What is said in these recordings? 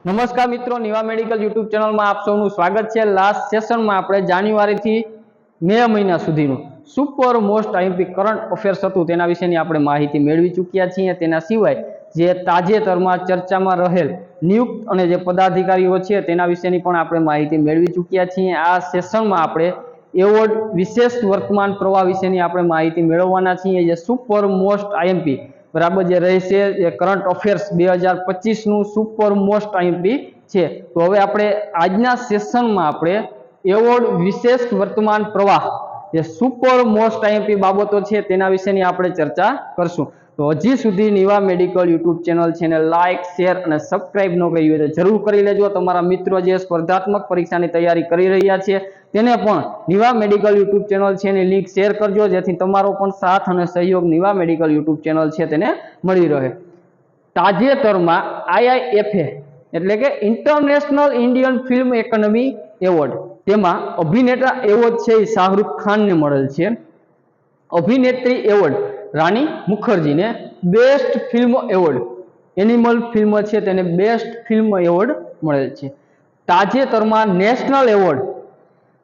નમસ્કાર મિત્રો, Niva medical YouTube ચેનલમાં આપ સૌનું સ્વાગત છે। લાસ્ટ સેશનમાં આપણે જાન્યુઆરીથી મે મહિના સુધીનું super most IMP current affairs હતું તેના વિશેની આપણે માહિતી મેળવી ચૂક્યા છીએ। તેના સિવાય જે તાજેતરમાં ચર્ચામાં રહેલ નિયુક્ત અને જે પદાધિકારીઓ છે તેના વિશેની પણ આપણે માહિતી મેળવી ચૂક્યા છીએ। આ સેશનમાં આપણે એવોર્ડ વિશેષ વર્તમાન પ્રવાહ વિશેની આપણે માહિતી મેળવવાના છીએ। જે સુપર મોસ્ટ આઈએમપી बराबर जे रहेशे करंट अफेर्स 2025 નું सुपर मोस्ट आईएमपी छे। तो हवे आपणे आजना सेशन में आपणे एवोर्ड विशेष वर्तमान प्रवाह जे सुपर मोस्ट आईएमपी बाबतो छे तेना विशेनी आपणे चर्चा करशुं। तो हजी सुधी निवा मेडिकल यूट्यूब चेनल छे ने लाइक शेर अने सब्सक्राइब न करी होय तो जरूर करी लेजो। तमारा मित्रों जे स्पर्धात्मक परीक्षानी तैयारी करी रह्या छे तेने पण निवा मेडिकल यूट्यूब चेनल छे ने लिंक शेर करजो, जेथी तमारो पण साथ अने सहयोग निवा मेडिकल यूट्यूब चेनल छे तेने मळी रहे। ताजेतरमां आईआईएफए एटले के international Indian film academy award तेमां अभिनेता एवोर्ड छे शाहरुख खान ने मळेल छे। अभिनेत्री एवोर्ड रानी मुखर्जी ने best film award animal film छे तेने बेस्ट फिल्म एवोर्ड मळेल छे। ताजेतरमां नेशनल एवोर्ड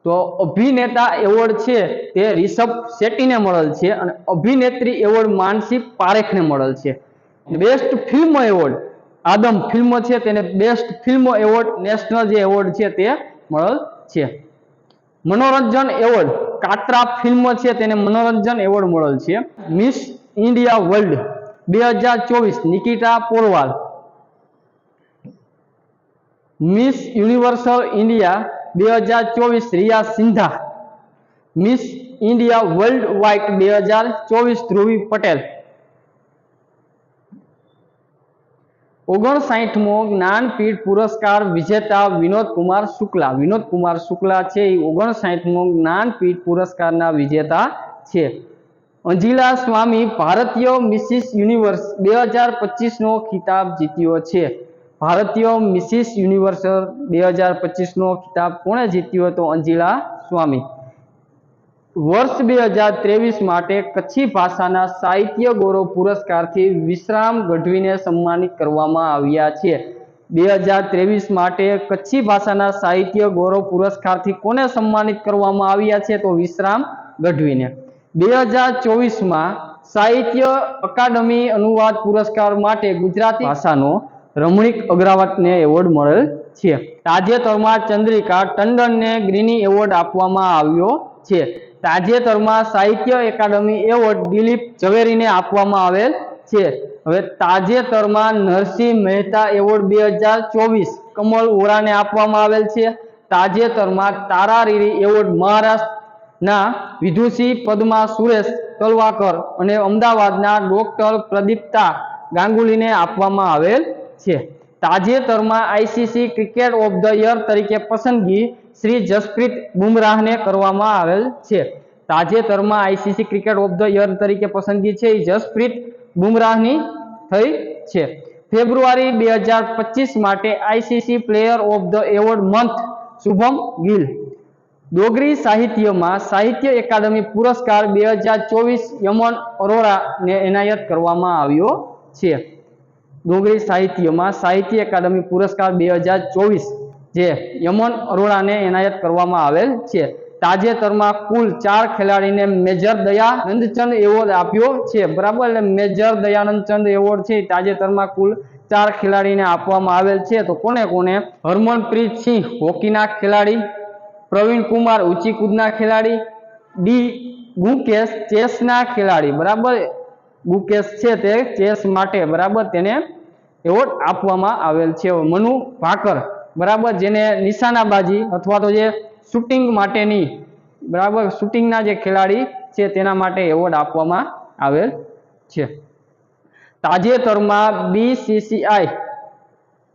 तो अभिनेता एवोर्ड छे ते ऋषभ शेट्टी ने मळेल छे अने अभिनेत्री एवोर्ड मानसी पारेख ने मळेल छे। बेस्ट फिल्म एवोर्ड आदम फिल्म छे तेने बेस्ट फिल्म एवोर्ड नेशनल जे एवोर्ड छे ते मळेल छे। मनोरंजन एवोर्ड कात्रा फिल्म छे तेने मनोरंजन एवोर्ड मळेल छे। Miss India world 2024 Nikita Porwal. Miss universal India 2024 रिया सिंधा। मिस इंडिया वर्ल्ड वाइड 2024 ध्रुवी पटेल। 59मो ज्ञानपीठ पुरस्कार विजेता विनोद कुमार शुक्ला। विनोद कुमार शुक्ला छे 59मो ज्ञानपीठ पुरस्कारना विजेता छे। अंजिला स्वामी भारतीय मिसिस यूनिवर्स 2025 नो खिताब जीत्यो छे। भारतीय मिसिस यूनिवर्स 2025 नो खिताब कोणे जीत्यो तो अंजिला स्वामी। वर्ष 2023 माटे कच्छी भाषाना साहित्य गौरव पुरस्कार थी विश्राम गढ़वी ने सम्मानित करवामां आव्या छे। 2023 माटे कच्छी भाषाना साहित्य गौरव पुरस्कार थी कोने सम्मानित करवामां आव्या छे तो विश्राम गढ़वी ने। 2024 में साहित्य अकादमी अनुवाद पुरस्कार माटे गुजराती भाषानो रमणीक अग्रवाल ने एवोर्ड मळेल छे। ताजेतरमां चंद्रिका टंडन ने ग्रीनी एवोर्ड आपवामां आव्यो छे। ताजेतरमां साहित्य अकादमी एवोर्ड दिलीप झवेरी ने आपवामां आवेल छे। हवे ताजेतरमां नरसिंह मेहता एवोर्ड 2024 कमल वोरा ने आपवामां आवेल छे। ताजेतरमां तारा रीरी एवोर्ड महाराष्ट्र ना विदुषी पद्मा सुरेश तलवाकर अने अमदावादना डॉक्टर प्रदीप्ता गांगुली ने आपवामां आवेल छे। ताजेतरमां ICC cricket of the year तरीके पसंदगी श्री जसप्रीत बुमराह ने करवामां आवेल छे। ताजेतरमां ICC cricket of the year तरीके पसंदगी छे जसप्रीत बुमराह नी थई छे। फेब्रुआरी 2025 माटे ICC player of the award month Shubham Gill. Dogri साहित्य में साहित्य अकादमी पुरस्कार 2024 यमन अरोरा ने एनायत करवामां आव्यो छे। डोगरी साहित्य में साहित्य अकादमी पुरस्कार 2024 जे यमन अरोरा ने एनायत करवामां आवेल छे। ताजेतरमां कुल 4 खिलाड़ी ने मेजर दयानंद चंद एवोर्ड आप्यो छे। बराबर, मेजर दयानंद चंद एवोर्ड छे ताजेतरमां कुल 4 खिलाड़ी ने आपवामां आवेल छे। तो कोने कोने? हरमनप्रीत सिंह हॉकीना खिलाड़ी, प्रवीण कुमार ऊंची कूदना खिलाड़ी, डी गुकेश चेसना खिलाड़ी। बराबर, गुकेश छे ते चेस माटे बराबर तेने एवोर्ड आपवामां आवेल छे। मनु भाकर बराबर जेने निशानाबाजी अथवा तो जे शूटिंग माटेनी बराबर शूटिंगना जे खिलाड़ी छे तेना माटे एवोर्ड आपवामां आवेल छे। ताजेतरमां BCCI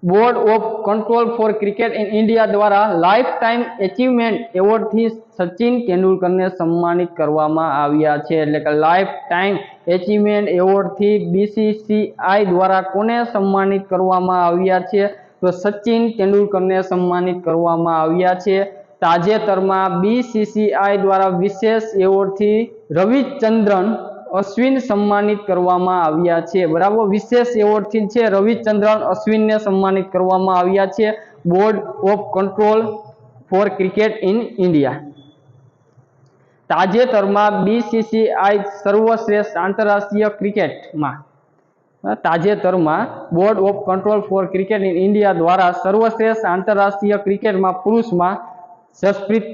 board of control for cricket in India द्वारा लाइफ टाइम एचीवमेंट एवोर्ड थी सचिन तेंदुलकर ने सम्मानित करवामां आव्या छे। એટલે કે લાइफ टाइम एचीवमेंट एवोर्ड थी बीसीसीआई द्वारा कोने सम्मानित करवामां आव्या छे तो सचिन तेंदुलकर ने सम्मानित करवामां आव्या छे। ताजेतरमां बीसीसीआई द्वारा विशेष एवोर्ड थी रविचंद्रन અશ્વિન સન્માનિત કરવામાં આવ્યા છે। બરાબર, વિશેષ એવોર્ડથી છે રવિચંદ્રન અશ્વિનને સન્માનિત કરવામાં આવ્યા છે board of control for cricket in India. તાજેતરમાં બીસીસીઆઈ સર્વશ્રેષ્ઠ આંતરરાષ્ટ્રીય ક્રિકેટમાં તાજેતરમાં board of control for cricket in India દ્વારા સર્વશ્રેષ્ઠ આંતરરાષ્ટ્રીય ક્રિકેટમાં પુરુષમાં જસપ્રીત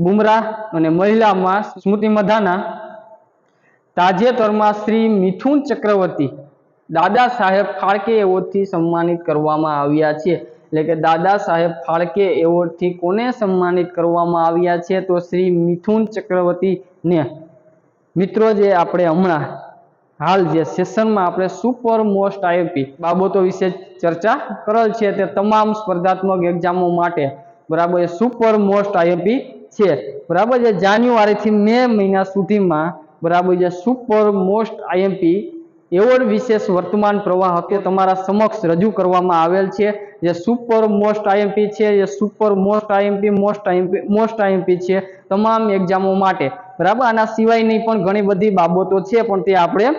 બુમરાહ અને મહિલામાં સ્મૃતિ મંધાના તાજેતરમાં શ્રી મિથુન ચક્રવર્તી દાદા સાહેબ ફાળકે એવોર્ડથી સન્માનિત કરવામાં આવ્યા છે। એટલે કે દાદા સાહેબ ફાળકે એવોર્ડથી કોને સન્માનિત કરવામાં આવ્યા છે? તો શ્રી મિથુન ચક્રવર્તીને। મિત્રો, જે આપણે હમણાં હાલ જે સેશનમાં આપણે સુપર મોસ્ટ આઈએમપી બાબતો વિશે ચર્ચા કરેલ છે તે તમામ સ્પર્ધાત્મક એક્ઝામો માટે બરાબર એ સુપર મોસ્ટ આઈએમપી છે। બરાબર, જે જાન્યુઆરીથી મે મહિના સુધીમાં બરાબર જે સુપર મોસ્ટ આઈએમપી એવોર્ડ વિશેષ વર્તમાન પ્રવાહ હતો તમારા સમક્ષ રજૂ કરવામાં આવેલ છે। જે સુપર મોસ્ટ આઈએમપી છે, જે સુપર મોસ્ટ આઈએમપી છે તમામ એક્ઝામો માટે। બરાબર, આના સિવાયની પણ ઘણી બધી બાબતો છે પણ તે આપણે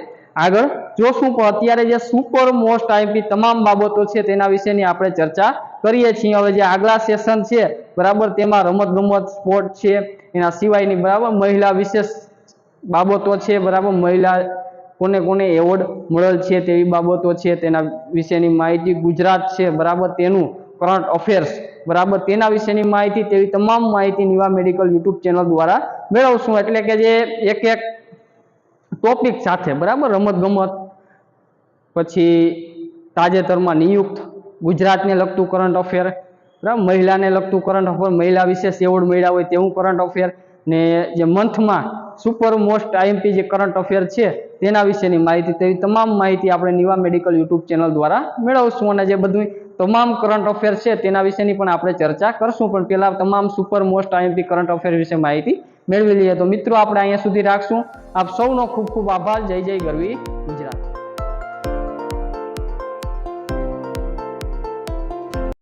આગળ જોશું। પણ અત્યારે જે સુપર મોસ્ટ આઈએમપી તમામ બાબતો છે તેના વિશેની આપણે ચર્ચા કરીએ છીએ। હવે જે આગલા સેશન છે બરાબર તેમાં રમત સ્પોર્ટ છે, એના સિવાયની બરાબર મહિલા વિશેષ બાબતો છે, બરાબર મહિલા કોને કોને એવોર્ડ મળેલ છે તેવી બાબતો છે તેના વિશેની માહિતી, ગુજરાત છે બરાબર તેનું કરંટ અફેર્સ બરાબર તેના વિશેની માહિતી, તેવી તમામ માહિતી નિવા મેડિકલ યુટ્યુબ ચેનલ દ્વારા મેળવશું। એટલે કે જે એક એક ટોપિક સાથે બરાબર રમત પછી તાજેતરમાં નિયુક્ત ગુજરાતને લગતું કરંટ અફેર બરાબર, મહિલાને લગતું કરંટ અફેર, મહિલા વિશેષ એવોર્ડ મળ્યા હોય તેવું કરંટ અફેર ને જે મંથમાં સુપર મોસ્ટ આઈએમપી જે કરંટ અફેર છે તેના વિશેની માહિતી, તેવી તમામ માહિતી આપણે નિવા મેડિકલ યુટ્યુબ ચેનલ દ્વારા મેળવશું। અને જે બધું તમામ કરંટ અફેર છે તેના વિશેની પણ આપણે ચર્ચા કરશું। પણ પહેલા તમામ super most IMP current affair વિશે માહિતી મેળવી લઈએ। તો મિત્રો, આપણે અહીંયા સુધી રાખશું। આપ સૌનો ખૂબ ખૂબ આભાર। જય જય ગરવી।